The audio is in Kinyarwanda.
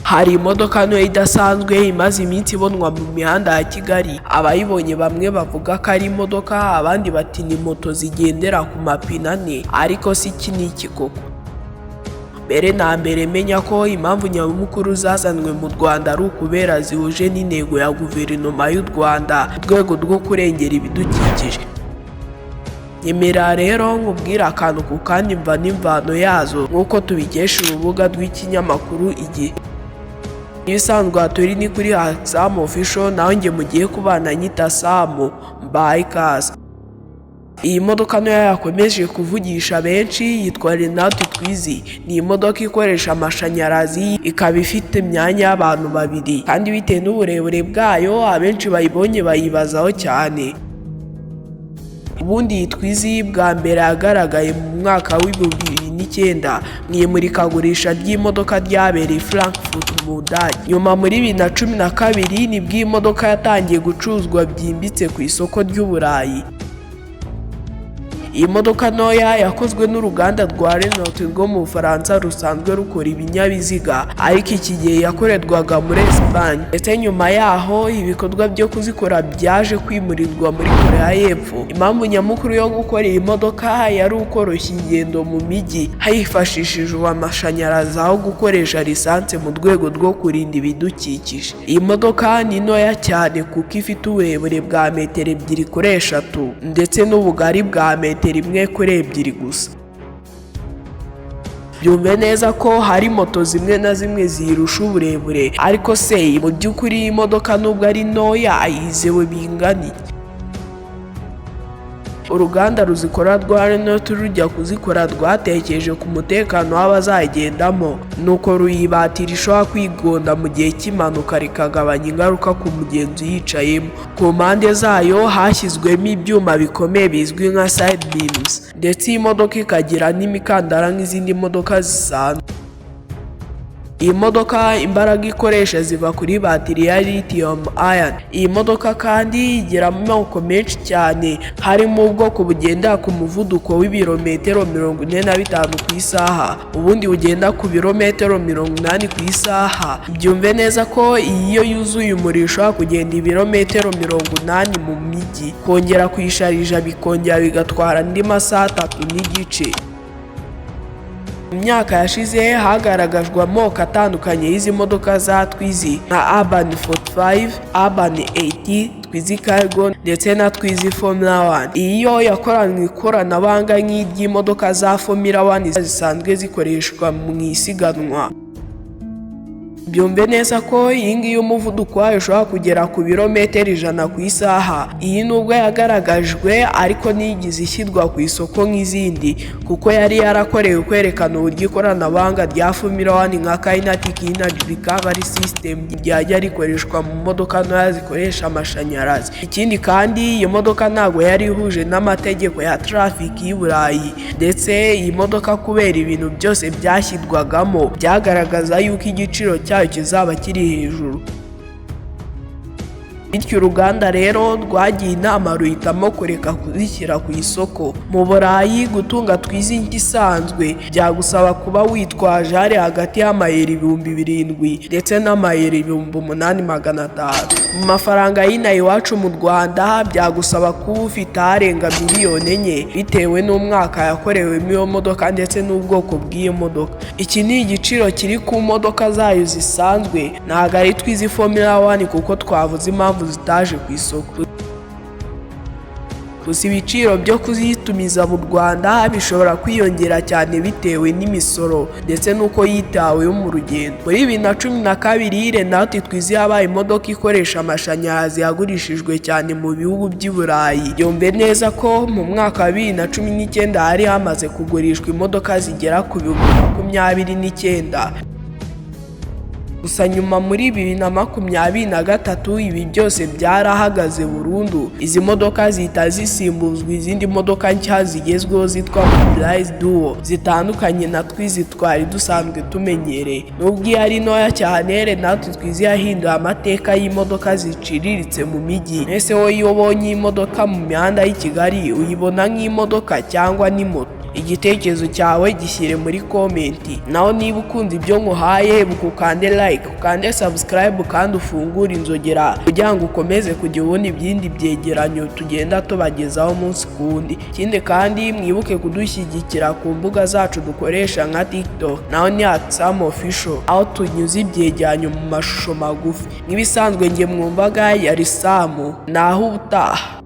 Hari imodoka nto idasanzwe imaze iminsi ibonwa mu mihanda ya Kigali. Abayibonye bamwe bavuga ko ari imodoka, abandi bati ni moto zigendera ku mapine ane, ariko si iki ni iki koko. Mbere na mbere menya ko impamvu nyamukuru zazanwe mu Rwanda ari ukubera zihuje n'intego ya guverinoma y'u Rwanda mu rwego rwo kurengera ibidukikije. Nyemera rero nkubwira akantu ku kandi mva n'imvano yazo nk'uko tubikesha urubuga rw'ikinyamakuru Igihe. Ibisanzwe turi ni kuri Sam Official, naho njye mugiye kubana nyita Sam, mbaye ikaze. Iyi modoka ntoya yakomeje kuvugisha benshi yitwa RENAULT TWIZY. Ni imodoka ikoresha amashanyarazi, ikaba ifite imyanya y'abantu babiri, kandi bitewe n'uburebure bwayo abenshi bayibonye bayibazaho cyane. Ubundi iyi TWIZY bwa mbere yagaragaye mu mwaka w'2009 mu imurikagurisha ry'imodoka ryabereye Frankfurt mu Budage. Nyuma muri 2012 nibwo iyi modoka yatangiye gucuruzwa byimbitse ku isoko ry'Uburayi. Iyi modoka ntoya yakozwe n'uruganda rwa RENAULT rwo mu Bufaransa rusanzwe rukora ibinyabiziga, ariko iki gihe yakorerwaga muri Espagne, ndetse nyuma yaho ibikorwa byo kuzikora byaje kwimurirwa muri Korea y'Epfo. Impamvu nyamukuru yo gukora iyi modoka yari ukoroshya ingendo mu mijyi hifashishijwe amashanyarazi aho gukoresha lisansi mu rwego rwo kurinda ibidukikije. Iyi modoka ni ntoya cyane kuko ifite uburebure bwa metero 2 kuri 3 ndetse n'ubugari bwa metero 1 kuri 2 gusa. Byumve neza ko hari moto zimwe na zimwe zirusha uburebure, ariko se mu by'ukuri iyi modoka nubwo ari ntoya yizewe bingana iki? Uruganda ruzikora rwa RENAULT rujya kuzikora rwatekereje ku mutekano w'abazayigendamo, nuko ruyibatira ishobora kwigonda mu gihe cy'impanuka rikagabanya ingaruka ku mugenzi yicayemo. Ku mpande zayo hashyizwemo ibyuma bikomeye bizwi nka side beams, ndetse iyi modoka ikagira n'imikandara nk'izindi modoka zisanzwe. Iyi modoka imbaraga ikoresha ziva kuri batiri ya lithium ion. Iyi modoka kandi igira amoko menshi cyane, harimo ubwoko bugenda ku muvuduko w'ibirometero 45 ku isaha, ubundi bugenda ku birometero 80 ku isaha. Byumve neza ko iyo yuzuye umuriro ishobora kugenda ibirometero 80 mu mijyi, kongera kuyisharija bikongera bigatwara andi masaha 3 n'igice. Mu myaka yashize hagaragajwe amoko atandukanye y'izi modoka za TWIZY nka Urban 45, Urban 80, TWIZY Cargo ndetse na TWIZY Formula 1. Iyo yakoranywe ikoranabuhanga nk'iry'imodoka za Formula 1 zisanzwe zikoreshwa mu isiganwa. Byumve neza ko iyi ngiyi umuvuduko wayo ushobora kugera ku birometero 100 ku isaha. Iyi nubwo yagaragajwe ariko ntigize ishyirwa ku isoko nk'izindi, kuko yari yarakorewe kwerekana uburyo ikoranabuhanga rya Formula 1 nka Kinetic Energy Recovery System ryajya rikoreshwa mu modoka ntoya zikoresha amashanyarazi. Ikindi kandi iyo modoka ntabwo yari ihuje n'amategeko ya traffic y'Uburayi, ndetse iyi modoka kubera ibintu byose byashyirwagamo byagaragaza yuko igiciro cyayo kizaba kiri hejuru. Bityo uruganda rero rwagiye inama ruhitamo kureka kuzishyira ku isoko. Mu Burayi gutunga TWIZY isanzwe byagusaba kuba witwaje hari hagati y'amayero 7,000 ndetse n'amayero 8,500. Mu mafaranga y'inaha iwacu mu Rwanda byagusaba kuba ufite arenga miliyoni 4 bitewe n'umwaka yakorewemo iyo modoka ndetse n'ubwoko bw'iyo modoka. Iki ni igiciro kiri ku modoka zayo zisanzwe, ntabwo ari TWIZY Formula 1 kuko twavuze impamvu zitaje ku isoko. Gusa ibiciro byo kuzitumiza mu Rwanda bishobora kwiyongera cyane bitewe n'imisoro ndetse n'uko yitaweho mu rugendo. Muri 2012 RENAULT TWIZY yabaye imodoka ikoresha amashanyarazi yagurishijwe cyane mu bihugu by'i Burayi. Byumve neza ko mu mwaka wa 2019 hari hamaze kugurishwa imodoka zigera ku 29. Gusa nyuma muri 2023 ibi byose byarahagaze burundu. Izi modoka zihita zisimbuzwa izindi modoka nshya zigezweho zitwa Duo zitandukanye na TWIZY twari dusanzwe tumenyereye. Nubwo yari ntoya cyane, RENAULT TWIZY yahinduye amateka y'imodoka ziciriritse mu mijyi. Ese wowe iyo ubonye imodoka mu mihanda y'i Kigali uyibona nk'imodoka cyangwa ni moto? igitekerezo cyawe gishyire muri komenti. Naho niba ukunda ibyo nkuhaye ukande like, ukande subscribe kandi ufungure inzogera kugira ngo ukomeze kujya ubona ibindi byegeranyo tugenda tubagezaho umunsi ku wundi. Ikindi kandi mwibuke kudushyigikira ku mbuga zacu dukoresha nka TikTok naho ni @SamOfficial aho tunyuze ibyegeranyo mu mashusho magufi. Nk'ibisanzwe nge mwumvaga yari Samu, naho ubutaha.